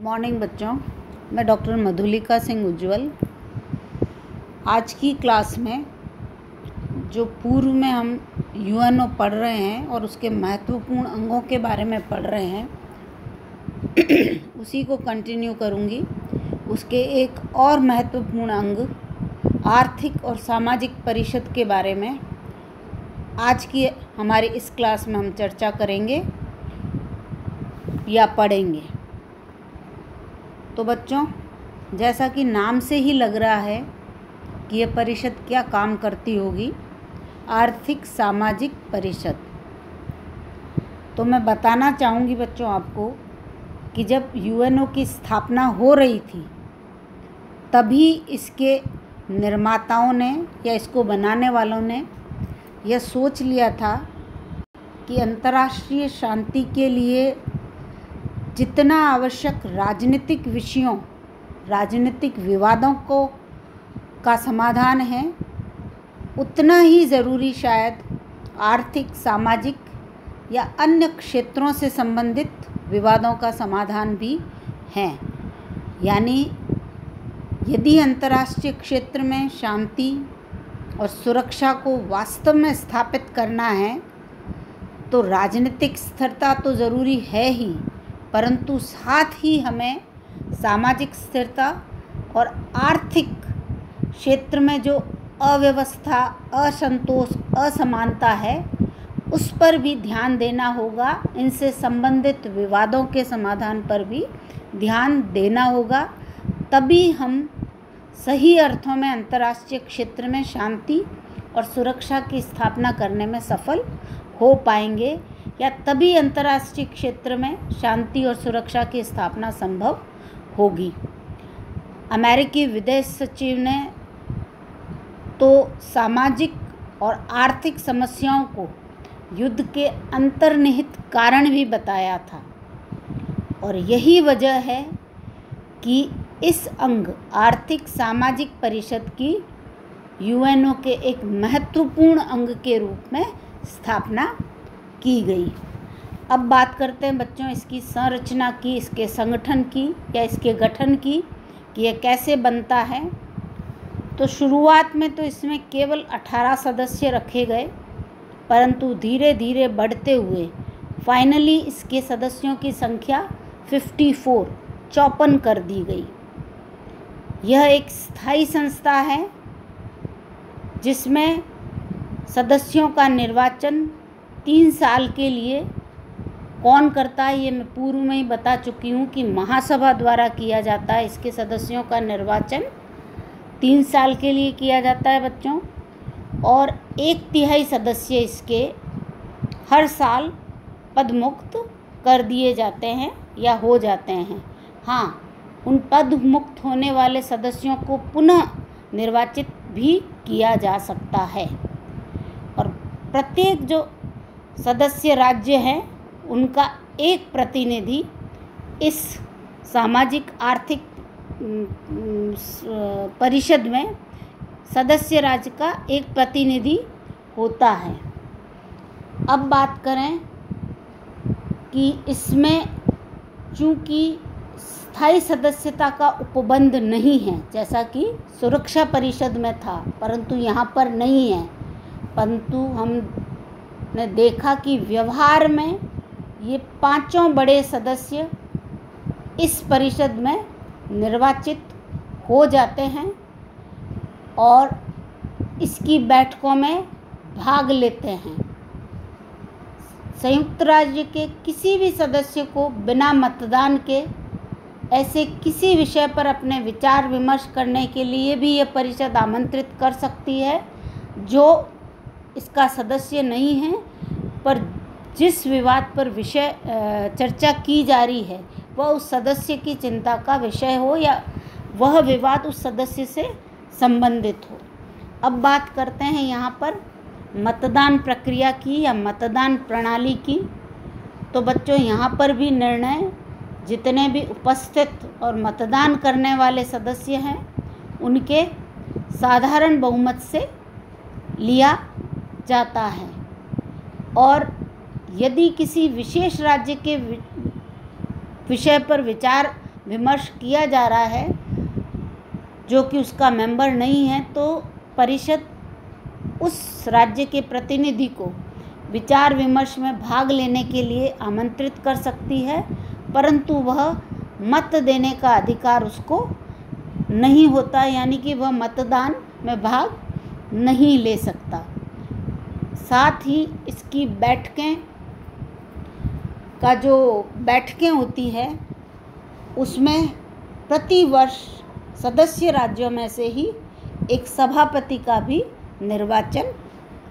Morning बच्चों, मैं doctor Madhulika Singh उज्ज्वल। आज की क्लास में जो पूर्व में हम यूएनओ पढ़ रहे हैं और उसके महत्वपूर्ण अंगों के बारे में पढ़ रहे हैं उसी को कंटिन्यू करूंगी। उसके एक और महत्वपूर्ण अंग आर्थिक और सामाजिक परिषद के बारे में आज की हमारी इस क्लास में हम चर्चा करेंगे या पढ़ेंगे। तो बच्चों, जैसा कि नाम से ही लग रहा है कि यह परिषद क्या काम करती होगी, आर्थिक सामाजिक परिषद। तो मैं बताना चाहूँगी बच्चों आपको कि जब यूएनओ की स्थापना हो रही थी तभी इसके निर्माताओं ने या इसको बनाने वालों ने यह सोच लिया था कि अंतर्राष्ट्रीय शांति के लिए जितना आवश्यक राजनीतिक विषयों, राजनीतिक विवादों का समाधान है, उतना ही ज़रूरी शायद आर्थिक, सामाजिक या अन्य क्षेत्रों से संबंधित विवादों का समाधान भी है। यानी यदि अंतर्राष्ट्रीय क्षेत्र में शांति और सुरक्षा को वास्तव में स्थापित करना है तो राजनीतिक स्थिरता तो ज़रूरी है ही, परंतु साथ ही हमें सामाजिक स्थिरता और आर्थिक क्षेत्र में जो अव्यवस्था, असंतोष, असमानता है उस पर भी ध्यान देना होगा। इनसे संबंधित विवादों के समाधान पर भी ध्यान देना होगा, तभी हम सही अर्थों में अंतर्राष्ट्रीय क्षेत्र में शांति और सुरक्षा की स्थापना करने में सफल हो पाएंगे, या तभी अंतर्राष्ट्रीय क्षेत्र में शांति और सुरक्षा की स्थापना संभव होगी। अमेरिकी विदेश सचिव ने तो सामाजिक और आर्थिक समस्याओं को युद्ध के अंतर्निहित कारण भी बताया था, और यही वजह है कि इस अंग आर्थिक सामाजिक परिषद की यूएनओ के एक महत्वपूर्ण अंग के रूप में स्थापना की गई। अब बात करते हैं बच्चों इसकी संरचना की, इसके संगठन की या इसके गठन की, कि यह कैसे बनता है। तो शुरुआत में तो इसमें केवल 18 सदस्य रखे गए, परंतु धीरे धीरे बढ़ते हुए फाइनली इसके सदस्यों की संख्या 54 कर दी गई। यह एक स्थायी संस्था है जिसमें सदस्यों का निर्वाचन 3 साल के लिए कौन करता है, ये मैं पूर्व में ही बता चुकी हूँ कि महासभा द्वारा किया जाता है। इसके सदस्यों का निर्वाचन 3 साल के लिए किया जाता है बच्चों, और 1/3 सदस्य इसके हर पाद पदमुक्त कर दिए जाते हैं या हो जाते हैं। हाँ, उन पद मुक्त होने वाले सदस्यों को पुनः निर्वाचित भी किया जा सकता है, और प्रत्येक जो सदस्य राज्य हैं उनका एक प्रतिनिधि इस सामाजिक आर्थिक परिषद में सदस्य राज्य का एक प्रतिनिधि होता है। अब बात करें कि इसमें चूँकि स्थायी सदस्यता का उपबंध नहीं है जैसा कि सुरक्षा परिषद में था, परंतु यहाँ पर नहीं है, परंतु हमने देखा कि व्यवहार में ये 5 बड़े सदस्य इस परिषद में निर्वाचित हो जाते हैं और इसकी बैठकों में भाग लेते हैं। संयुक्त राज्य के किसी भी सदस्य को बिना मतदान के ऐसे किसी विषय पर अपने विचार विमर्श करने के लिए भी यह परिषद आमंत्रित कर सकती है जो इसका सदस्य नहीं है, पर जिस विवाद पर विषय चर्चा की जा रही है वह उस सदस्य की चिंता का विषय हो या वह विवाद उस सदस्य से संबंधित हो। अब बात करते हैं यहाँ पर मतदान प्रक्रिया की या मतदान प्रणाली की। तो बच्चों, यहाँ पर भी निर्णय जितने भी उपस्थित और मतदान करने वाले सदस्य हैं उनके साधारण बहुमत से लिया जाता है, और यदि किसी विशेष राज्य के विषय पर विचार विमर्श किया जा रहा है जो कि उसका मेंबर नहीं है, तो परिषद उस राज्य के प्रतिनिधि को विचार विमर्श में भाग लेने के लिए आमंत्रित कर सकती है, परंतु वह मत देने का अधिकार उसको नहीं होता, यानी कि वह मतदान में भाग नहीं ले सकता। साथ ही इसकी बैठकें होती है, उसमें प्रतिवर्ष सदस्य राज्यों में से ही एक सभापति का भी निर्वाचन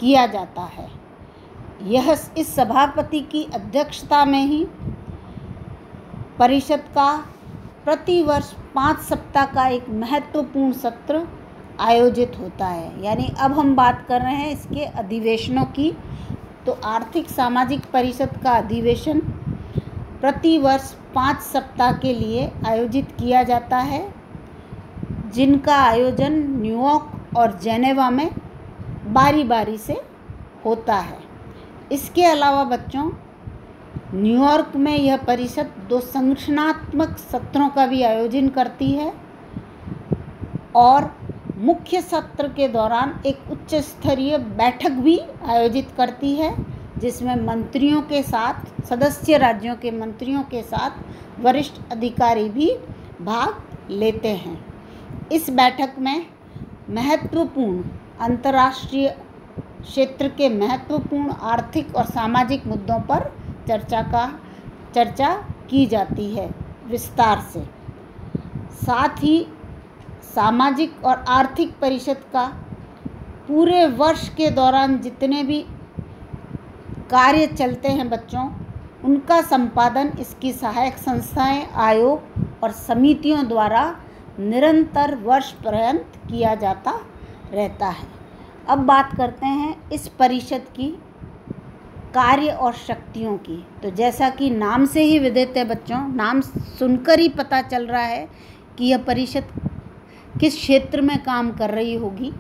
किया जाता है। इस सभापति की अध्यक्षता में ही परिषद का प्रतिवर्ष 5 सप्ताह का एक महत्वपूर्ण सत्र आयोजित होता है। यानी अब हम बात कर रहे हैं इसके अधिवेशनों की। तो आर्थिक सामाजिक परिषद का अधिवेशन प्रतिवर्ष 5 सप्ताह के लिए आयोजित किया जाता है, जिनका आयोजन न्यूयॉर्क और जेनेवा में बारी बारी से होता है। इसके अलावा बच्चों, न्यूयॉर्क में यह परिषद 2 संगठनात्मक सत्रों का भी आयोजन करती है और मुख्य सत्र के दौरान एक उच्च स्तरीय बैठक भी आयोजित करती है, जिसमें मंत्रियों के साथ, सदस्य राज्यों के मंत्रियों के साथ वरिष्ठ अधिकारी भी भाग लेते हैं। इस बैठक में महत्वपूर्ण अंतर्राष्ट्रीय क्षेत्र के महत्वपूर्ण आर्थिक और सामाजिक मुद्दों पर चर्चा की जाती है विस्तार से। साथ ही सामाजिक और आर्थिक परिषद का पूरे वर्ष के दौरान जितने भी कार्य चलते हैं बच्चों, उनका संपादन इसकी सहायक संस्थाएं, आयोग और समितियों द्वारा निरंतर वर्ष पर्यंत किया जाता रहता है। अब बात करते हैं इस परिषद की कार्य और शक्तियों की। तो जैसा कि नाम से ही विदित है बच्चों, नाम सुनकर ही पता चल रहा है कि यह परिषद किस क्षेत्र में काम कर रही होगी,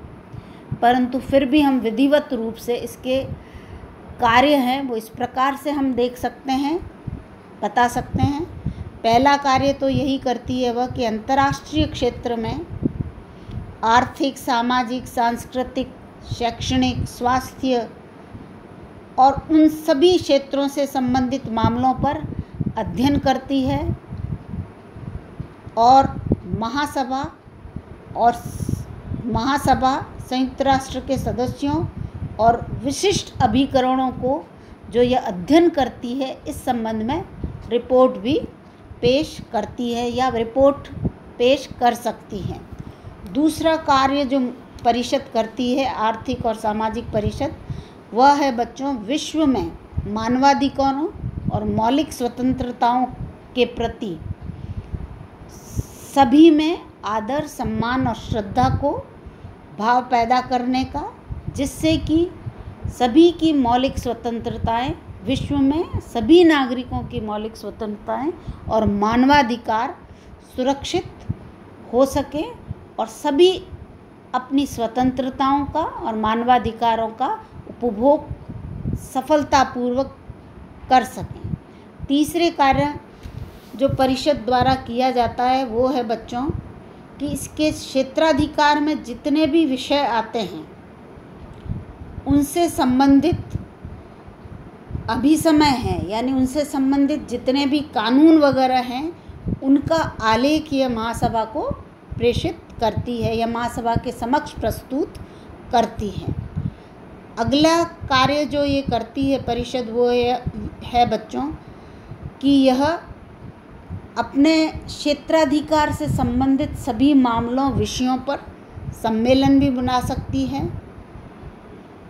परंतु फिर भी हम विधिवत रूप से इसके कार्य हैं वो इस प्रकार से हम देख सकते हैं, बता सकते हैं। पहला कार्य तो यही करती है वह कि अंतर्राष्ट्रीय क्षेत्र में आर्थिक, सामाजिक, सांस्कृतिक, शैक्षणिक, स्वास्थ्य और उन सभी क्षेत्रों से संबंधित मामलों पर अध्ययन करती है और महासभा संयुक्त राष्ट्र के सदस्यों और विशिष्ट अभिकरणों को जो यह अध्ययन करती है, इस संबंध में रिपोर्ट भी पेश करती है या रिपोर्ट पेश कर सकती है। दूसरा कार्य जो परिषद करती है, आर्थिक और सामाजिक परिषद, वह है बच्चों विश्व में मानवाधिकारों और मौलिक स्वतंत्रताओं के प्रति सभी में आदर, सम्मान और श्रद्धा को भाव पैदा करने का, जिससे कि सभी की मौलिक स्वतंत्रताएं, विश्व में सभी नागरिकों की मौलिक स्वतंत्रताएं और मानवाधिकार सुरक्षित हो सके और सभी अपनी स्वतंत्रताओं का और मानवाधिकारों का उपभोग सफलतापूर्वक कर सकें। तीसरे कार्य जो परिषद द्वारा किया जाता है वो है बच्चों कि इसके क्षेत्राधिकार में जितने भी विषय आते हैं उनसे संबंधित अभिसमय है, यानी उनसे संबंधित जितने भी कानून वगैरह हैं उनका आलेख यह महासभा को प्रेषित करती है या महासभा के समक्ष प्रस्तुत करती है। अगला कार्य जो ये करती है परिषद वो है बच्चों कि यह अपने क्षेत्राधिकार से संबंधित सभी मामलों, विषयों पर सम्मेलन भी बना सकती है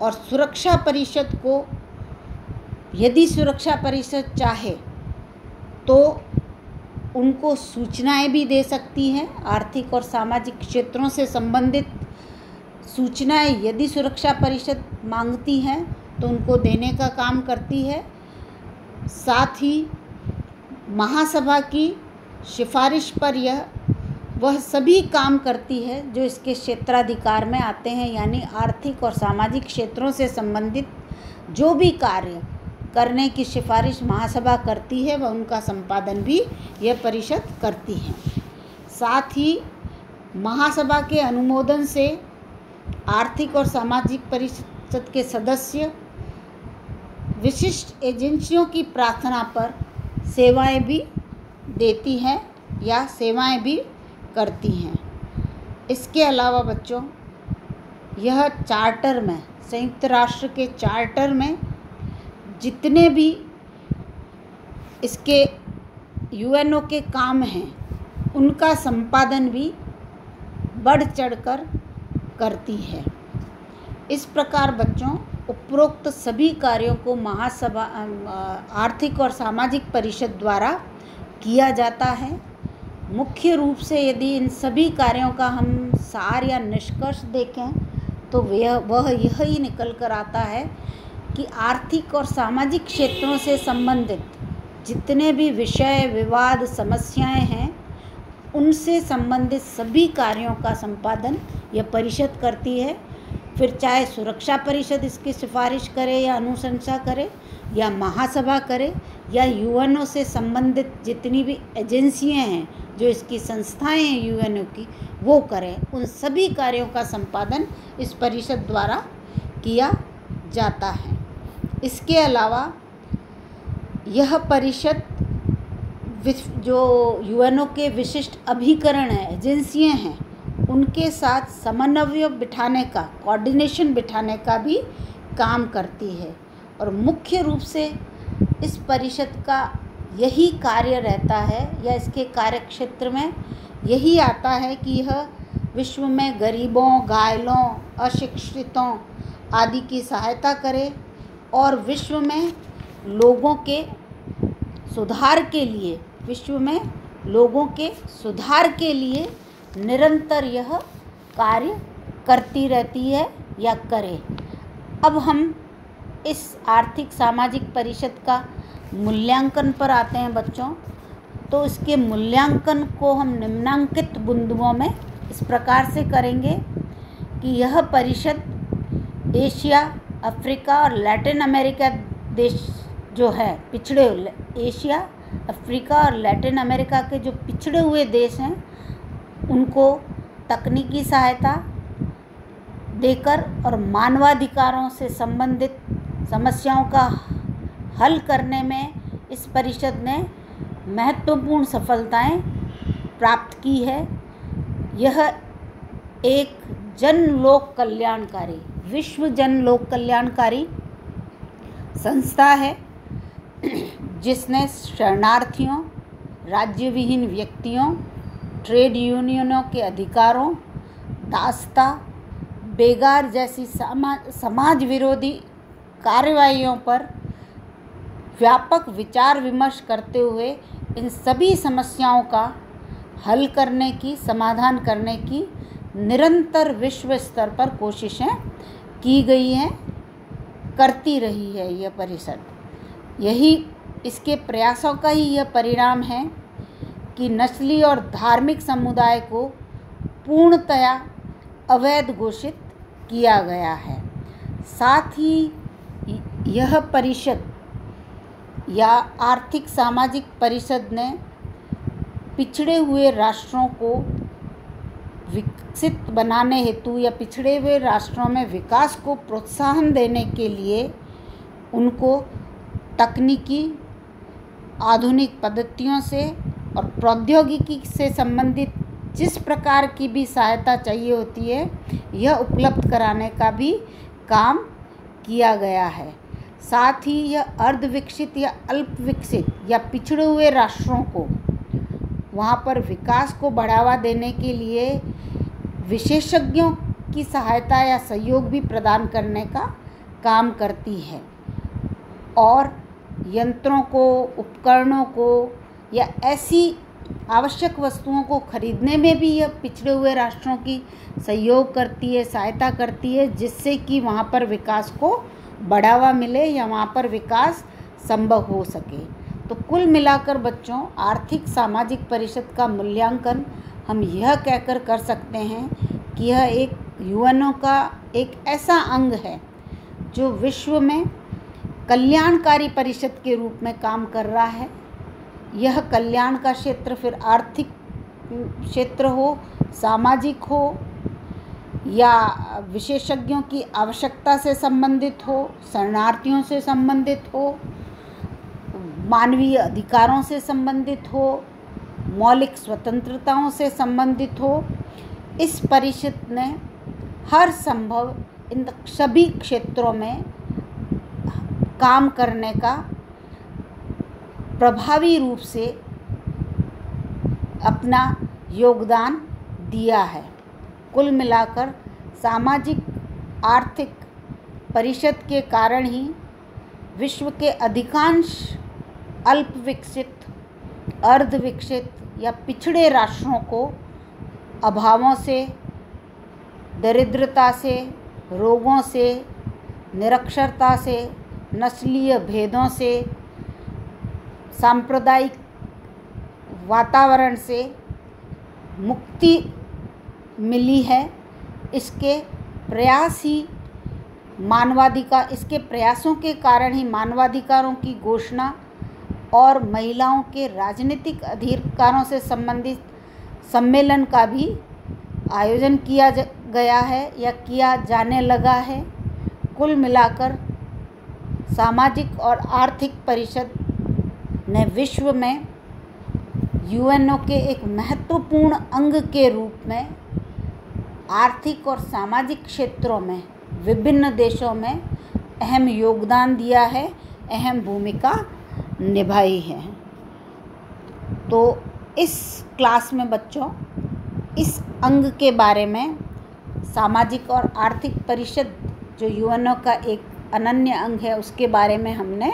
और सुरक्षा परिषद को, यदि सुरक्षा परिषद चाहे तो उनको सूचनाएं भी दे सकती है। आर्थिक और सामाजिक क्षेत्रों से संबंधित सूचनाएं यदि सुरक्षा परिषद मांगती है तो उनको देने का काम करती है। साथ ही महासभा की सिफारिश पर वह सभी काम करती है जो इसके क्षेत्राधिकार में आते हैं, यानी आर्थिक और सामाजिक क्षेत्रों से संबंधित जो भी कार्य करने की सिफारिश महासभा करती है व उनका संपादन भी यह परिषद करती है। साथ ही महासभा के अनुमोदन से आर्थिक और सामाजिक परिषद के सदस्य विशिष्ट एजेंसियों की प्रार्थना पर सेवाएं भी देती हैं या सेवाएं भी करती हैं। इसके अलावा बच्चों, यह चार्टर में, संयुक्त राष्ट्र के चार्टर में जितने भी इसके यूएनओ के काम हैं उनका संपादन भी बढ़ चढ़कर करती है। इस प्रकार बच्चों, उपरोक्त सभी कार्यों को महासभा आर्थिक और सामाजिक परिषद द्वारा किया जाता है। मुख्य रूप से यदि इन सभी कार्यों का हम सार या निष्कर्ष देखें तो वह यही निकल कर आता है कि आर्थिक और सामाजिक क्षेत्रों से संबंधित जितने भी विषय, विवाद, समस्याएं हैं उनसे संबंधित सभी कार्यों का संपादन यह परिषद करती है। फिर चाहे सुरक्षा परिषद इसकी सिफारिश करे या अनुशंसा करे या महासभा करे या यूएनओ से संबंधित जितनी भी एजेंसियां हैं जो इसकी संस्थाएं हैं यूएनओ की, वो करें, उन सभी कार्यों का संपादन इस परिषद द्वारा किया जाता है। इसके अलावा यह परिषद जो यूएनओ के विशिष्ट अभिकरण हैं, एजेंसियां हैं, उनके साथ समन्वय बिठाने का, कोऑर्डिनेशन बिठाने का भी काम करती है। और मुख्य रूप से इस परिषद का यही कार्य रहता है या इसके कार्यक्षेत्र में यही आता है कि यह विश्व में गरीबों, घायलों, अशिक्षितों आदि की सहायता करे और विश्व में लोगों के सुधार के लिए निरंतर यह कार्य करती रहती है या करे। अब हम इस आर्थिक सामाजिक परिषद का मूल्यांकन पर आते हैं बच्चों। तो इसके मूल्यांकन को हम निम्नांकित बिंदुओं में इस प्रकार से करेंगे कि यह परिषद एशिया, अफ्रीका और लैटिन अमेरिका देश जो है पिछड़े, एशिया, अफ्रीका और लैटिन अमेरिका के जो पिछड़े हुए देश हैं उनको तकनीकी सहायता देकर और मानवाधिकारों से संबंधित समस्याओं का हल करने में इस परिषद ने महत्वपूर्ण सफलताएं प्राप्त की है। यह एक जन लोक कल्याणकारी, विश्व जन लोक कल्याणकारी संस्था है जिसने शरणार्थियों, राज्य विहीन व्यक्तियों, ट्रेड यूनियनों के अधिकारों, दासता, बेगार जैसी समाज विरोधी कार्रवाइयों पर व्यापक विचार विमर्श करते हुए इन सभी समस्याओं का हल करने की, समाधान करने की निरंतर विश्व स्तर पर कोशिशें की गई हैं, करती रही है यह परिषद। यही इसके प्रयासों का ही यह परिणाम है कि नस्ली और धार्मिक समुदाय को पूर्णतया अवैध घोषित किया गया है। साथ ही यह परिषद या आर्थिक सामाजिक परिषद ने पिछड़े हुए राष्ट्रों को विकसित बनाने हेतु या पिछड़े हुए राष्ट्रों में विकास को प्रोत्साहन देने के लिए उनको तकनीकी, आधुनिक पद्धतियों से और प्रौद्योगिकी से संबंधित जिस प्रकार की भी सहायता चाहिए होती है यह उपलब्ध कराने का भी काम किया गया है। साथ ही यह अर्ध विकसित या अल्प विकसित या पिछड़े हुए राष्ट्रों को वहाँ पर विकास को बढ़ावा देने के लिए विशेषज्ञों की सहायता या सहयोग भी प्रदान करने का काम करती है और यंत्रों को, उपकरणों को या ऐसी आवश्यक वस्तुओं को खरीदने में भी यह पिछड़े हुए राष्ट्रों की सहयोग करती है, सहायता करती है, जिससे कि वहाँ पर विकास को बढ़ावा मिले या वहाँ पर विकास संभव हो सके। तो कुल मिलाकर बच्चों, आर्थिक सामाजिक परिषद का मूल्यांकन हम यह कहकर कर सकते हैं कि यह एक यूएनओ का एक ऐसा अंग है जो विश्व में कल्याणकारी परिषद के रूप में काम कर रहा है। यह कल्याण का क्षेत्र फिर आर्थिक क्षेत्र हो, सामाजिक हो या विशेषज्ञों की आवश्यकता से संबंधित हो, शरणार्थियों से संबंधित हो, मानवीय अधिकारों से संबंधित हो, मौलिक स्वतंत्रताओं से संबंधित हो, इस परिषद ने हर संभव इन सभी क्षेत्रों में काम करने का प्रभावी रूप से अपना योगदान दिया है। कुल मिलाकर सामाजिक आर्थिक परिषद के कारण ही विश्व के अधिकांश अल्प विकसित, अर्ध विकसित या पिछड़े राष्ट्रों को अभावों से, दरिद्रता से, रोगों से, निरक्षरता से, नस्लीय भेदों से, सांप्रदायिक वातावरण से मुक्ति मिली है। इसके प्रयासों के कारण ही मानवाधिकारों की घोषणा और महिलाओं के राजनीतिक अधिकारों से संबंधित सम्मेलन का भी आयोजन किया गया है या किया जाने लगा है। कुल मिलाकर सामाजिक और आर्थिक परिषद ने विश्व में यूएनओ के एक महत्वपूर्ण अंग के रूप में आर्थिक और सामाजिक क्षेत्रों में विभिन्न देशों में अहम योगदान दिया है, अहम भूमिका निभाई है। तो इस क्लास में बच्चों इस अंग के बारे में, सामाजिक और आर्थिक परिषद जो यूएनओ का एक अनन्य अंग है, उसके बारे में हमने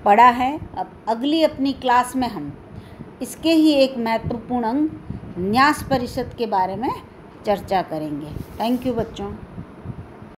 पढ़ा है। अब अगली अपनी क्लास में हम इसके ही एक महत्वपूर्ण अंग न्यास परिषद के बारे में चर्चा करेंगे। थैंक यू बच्चों।